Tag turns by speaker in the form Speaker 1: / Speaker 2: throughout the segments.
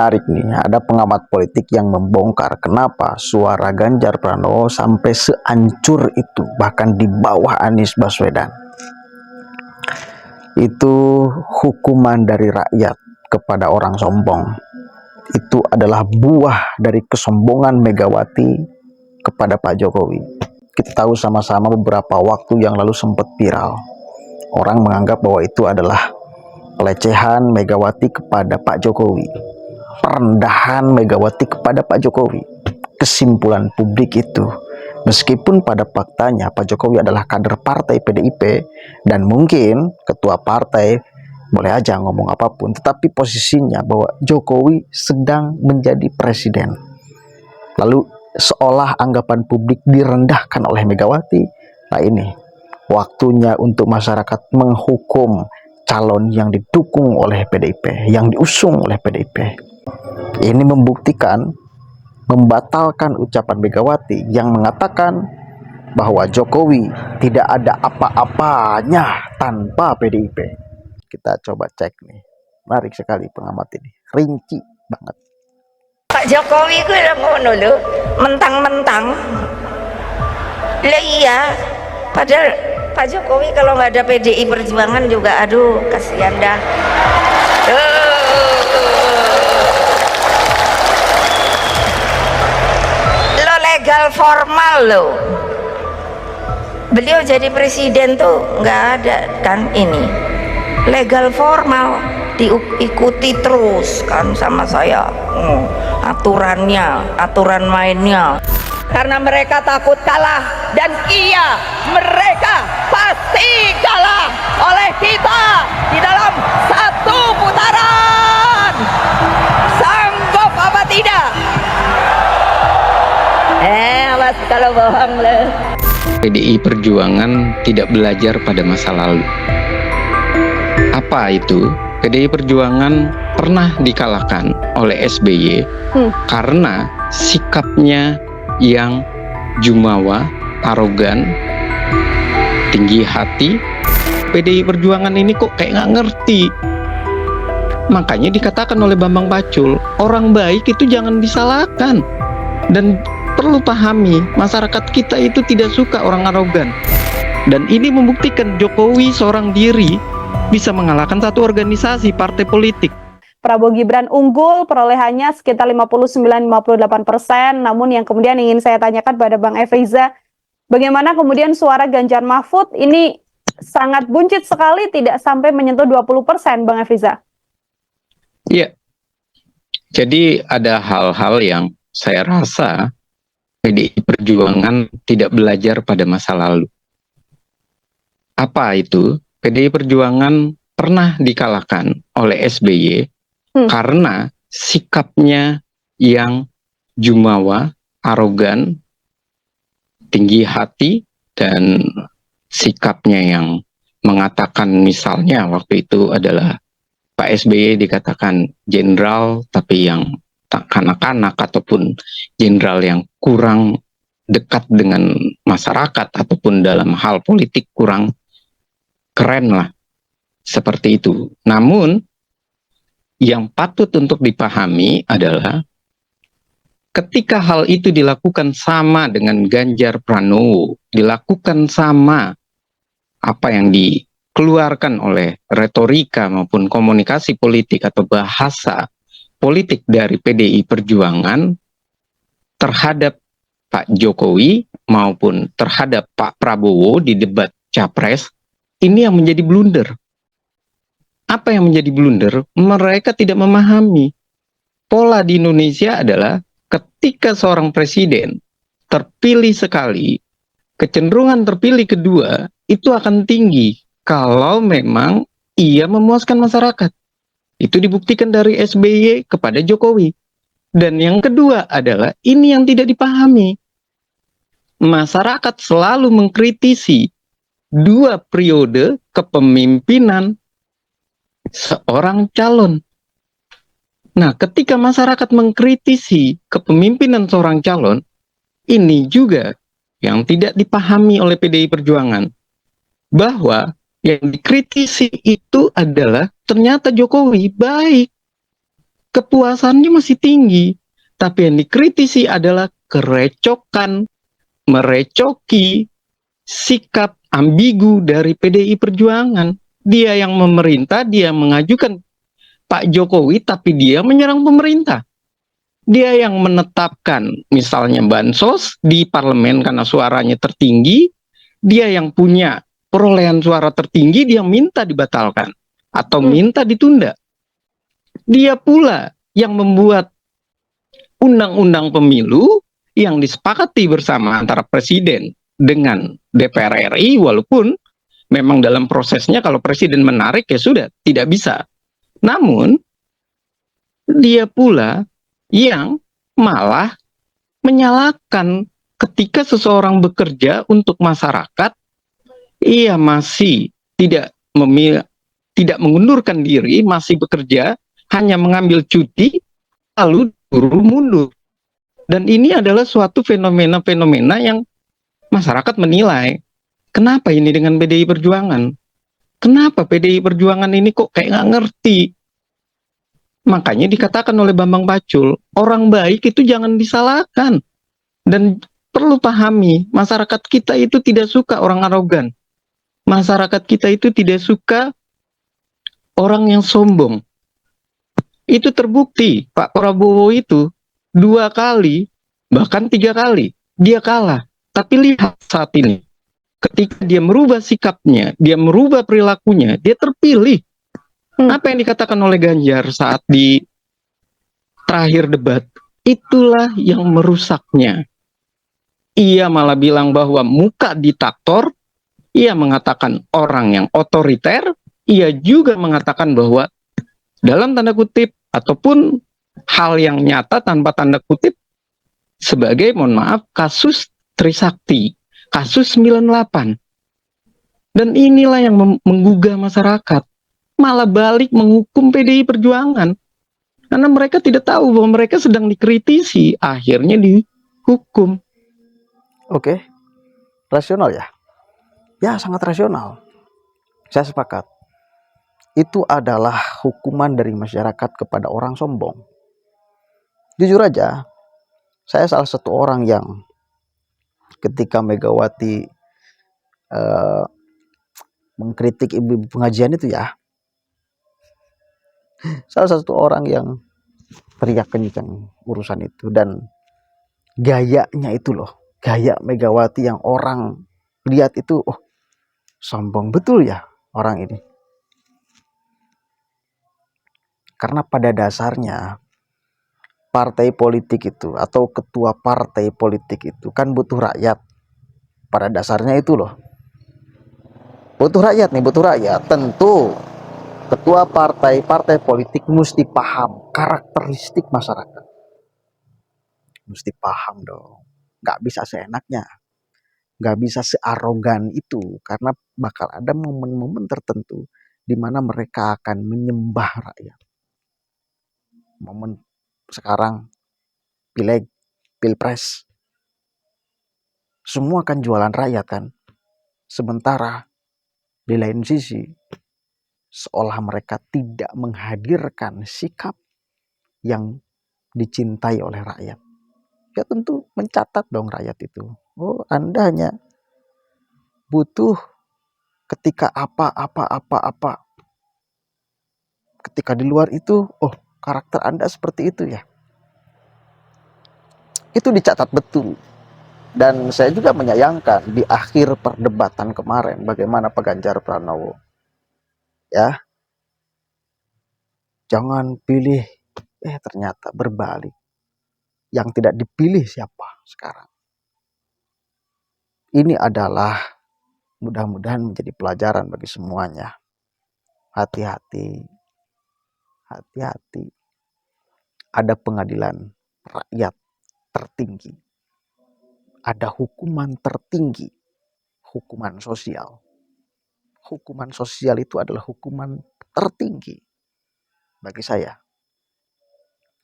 Speaker 1: menarik nih, ada pengamat politik yang membongkar kenapa suara Ganjar Pranowo sampai seancur itu, bahkan di bawah Anies Baswedan. Itu hukuman dari rakyat kepada orang sombong. Itu adalah buah dari kesombongan Megawati kepada Pak Jokowi. Kita tahu sama-sama beberapa waktu yang lalu sempat viral. Orang menganggap bahwa itu adalah pelecehan Megawati kepada Pak Jokowi, perendahan Megawati kepada Pak Jokowi. Kesimpulan publik itu, meskipun pada faktanya Pak Jokowi adalah kader partai PDIP dan mungkin ketua partai boleh aja ngomong apapun, tetapi posisinya bahwa Jokowi sedang menjadi presiden. Lalu seolah anggapan publik direndahkan oleh Megawati. Nah, ini waktunya untuk masyarakat menghukum calon yang didukung oleh PDIP, yang diusung oleh PDIP. Ini membuktikan, membatalkan ucapan Megawati yang mengatakan bahwa Jokowi tidak ada apa-apanya tanpa PDIP. Kita coba cek nih, menarik sekali pengamat ini, rinci banget.
Speaker 2: Pak Jokowi gue udah ngono lho, mentang-mentang. Lah iya, padahal Pak Jokowi kalau nggak ada PDI Perjuangan juga, aduh kasihan dah. Lo legal formal lo. Beliau jadi presiden tuh nggak ada kan ini. Legal formal diikuti terus kan sama saya. Aturannya, aturan mainnya. Karena mereka takut kalah, dan iya, mereka pasti kalah oleh kita di dalam satu putaran. Sanggup apa tidak? Awas kalau bohong loh.
Speaker 3: PDI Perjuangan tidak belajar pada masa lalu. Apa itu? PDI Perjuangan pernah dikalahkan oleh SBY karena sikapnya yang jumawa, arogan, tinggi hati. PDI Perjuangan ini kok kayak nggak ngerti. Makanya dikatakan oleh Bambang Pacul, orang baik itu jangan disalahkan. Dan perlu pahami, masyarakat kita itu tidak suka orang arogan. Dan ini membuktikan Jokowi seorang diri bisa mengalahkan satu organisasi partai politik.
Speaker 4: Prabowo Gibran unggul, perolehannya sekitar 59-58%. Namun yang kemudian ingin saya tanyakan pada Bang Efriza, bagaimana kemudian suara Ganjar Mahfud ini sangat buncit sekali, tidak sampai menyentuh 20%, Bang Efriza?
Speaker 3: Iya. Jadi ada hal-hal yang saya rasa PDI Perjuangan tidak belajar pada masa lalu. Apa itu? PDI Perjuangan pernah dikalahkan oleh SBY karena sikapnya yang jumawa, arogan, tinggi hati, dan sikapnya yang mengatakan, misalnya waktu itu adalah Pak SBY dikatakan jenderal tapi yang tak kanak-kanak, ataupun jenderal yang kurang dekat dengan masyarakat, ataupun dalam hal politik kurang keren lah, seperti itu. Namun yang patut untuk dipahami adalah ketika hal itu dilakukan sama dengan Ganjar Pranowo, dilakukan sama apa yang dikeluarkan oleh retorika maupun komunikasi politik atau bahasa politik dari PDI Perjuangan terhadap Pak Jokowi maupun terhadap Pak Prabowo di debat Capres, ini yang menjadi blunder. Apa yang menjadi blunder? Mereka tidak memahami. Pola di Indonesia adalah ketika seorang presiden terpilih sekali, kecenderungan terpilih kedua itu akan tinggi kalau memang ia memuaskan masyarakat. Itu dibuktikan dari SBY kepada Jokowi. Dan yang kedua adalah ini yang tidak dipahami. Masyarakat selalu mengkritisi 2 periode kepemimpinan seorang calon. Nah, ketika masyarakat mengkritisi kepemimpinan seorang calon, ini juga yang tidak dipahami oleh PDI Perjuangan, bahwa yang dikritisi itu adalah ternyata Jokowi baik. kepuasannya masih tinggi. Tapi yang dikritisi adalah kerecokan, merecoki sikap ambigu dari PDI Perjuangan. Dia yang memerintah, dia mengajukan Pak Jokowi, tapi dia menyerang pemerintah. Dia yang menetapkan misalnya bansos di parlemen karena suaranya tertinggi, dia yang punya perolehan suara tertinggi, dia minta dibatalkan atau minta ditunda. Dia pula yang membuat undang-undang pemilu yang disepakati bersama antara presiden dengan DPR RI, walaupun memang dalam prosesnya kalau presiden menarik ya sudah, tidak bisa. Namun dia pula yang malah menyalahkan ketika seseorang bekerja untuk masyarakat, ia masih tidak mengundurkan diri, masih bekerja, hanya mengambil cuti, lalu suruh mundur. Dan ini adalah suatu fenomena-fenomena yang masyarakat menilai, kenapa ini dengan PDI Perjuangan? Kenapa PDI Perjuangan ini kok kayak nggak ngerti? Makanya dikatakan oleh Bambang Pacul, orang baik itu jangan disalahkan. Dan perlu pahami, masyarakat kita itu tidak suka orang arogan. Masyarakat kita itu tidak suka orang yang sombong. Itu terbukti, Pak Prabowo itu 2 kali, bahkan 3 kali, dia kalah. Tapi lihat saat ini, ketika dia merubah sikapnya, dia merubah perilakunya, dia terpilih. Apa yang dikatakan oleh Ganjar saat di terakhir debat, itulah yang merusaknya. Ia malah bilang bahwa muka diktator, ia mengatakan orang yang otoriter, ia juga mengatakan bahwa dalam tanda kutip ataupun hal yang nyata tanpa tanda kutip sebagai, mohon maaf, kasus Trisakti, kasus 98. Dan inilah yang menggugah masyarakat, malah balik menghukum PDI Perjuangan. Karena mereka tidak tahu bahwa mereka sedang dikritisi, akhirnya dihukum.
Speaker 1: Oke, rasional ya? Ya, sangat rasional. Saya sepakat. Itu adalah hukuman dari masyarakat kepada orang sombong. Jujur aja, saya salah satu orang yang ketika Megawati mengkritik ibu-ibu pengajian itu ya, salah satu orang yang teriak kencang urusan itu. Dan gayanya itu loh, gaya Megawati yang orang lihat itu, oh sombong betul ya orang ini. Karena pada dasarnya partai politik itu atau ketua partai politik itu kan butuh rakyat. Pada dasarnya itu loh, butuh rakyat nih, butuh rakyat. Tentu ketua partai politik mesti paham karakteristik masyarakat, mesti paham dong. Gak bisa seenaknya, gak bisa searogan itu, karena bakal ada momen-momen tertentu di mana mereka akan menyembah rakyat. Momen sekarang pileg, pilpres, semua kan jualan rakyat kan. Sementara di lain sisi seolah mereka tidak menghadirkan sikap yang dicintai oleh rakyat. Ya tentu mencatat dong rakyat itu. Oh, Anda hanya butuh ketika apa. Ketika di luar itu, oh karakter Anda seperti itu ya. Itu dicatat betul. Dan saya juga menyayangkan di akhir perdebatan kemarin bagaimana Pak Ganjar Pranowo. Ya. Jangan pilih, ternyata berbalik. Yang tidak dipilih siapa sekarang? Ini adalah mudah-mudahan menjadi pelajaran bagi semuanya. Hati-hati. Hati-hati. Ada pengadilan rakyat tertinggi. Ada hukuman tertinggi. Hukuman sosial. Hukuman sosial itu adalah hukuman tertinggi bagi saya.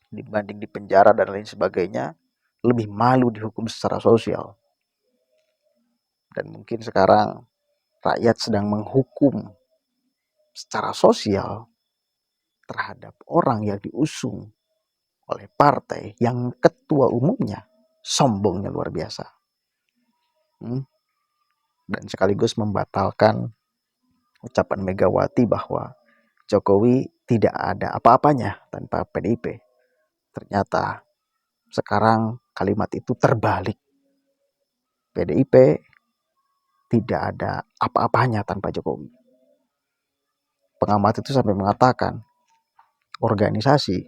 Speaker 1: Dibanding di penjara dan lain sebagainya, lebih malu dihukum secara sosial. Dan mungkin sekarang rakyat sedang menghukum secara sosial terhadap orang yang diusung oleh partai yang ketua umumnya sombongnya luar biasa. Dan sekaligus membatalkan ucapan Megawati bahwa Jokowi tidak ada apa-apanya tanpa PDIP. Ternyata sekarang kalimat itu terbalik. PDIP tidak ada apa-apanya tanpa Jokowi. Pengamat itu sampai mengatakan organisasi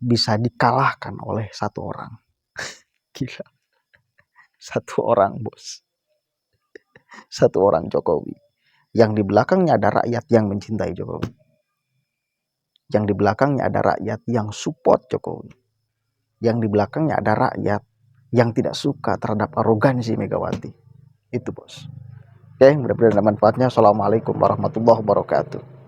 Speaker 1: bisa dikalahkan oleh satu orang. Gila. Satu orang, bos. Satu orang Jokowi. Yang di belakangnya ada rakyat yang mencintai Jokowi. Yang di belakangnya ada rakyat yang support Jokowi. Yang di belakangnya ada rakyat yang tidak suka terhadap arogansi Megawati. Itu, bos. Oke, mudah-mudahan ada manfaatnya. Assalamualaikum warahmatullahi wabarakatuh.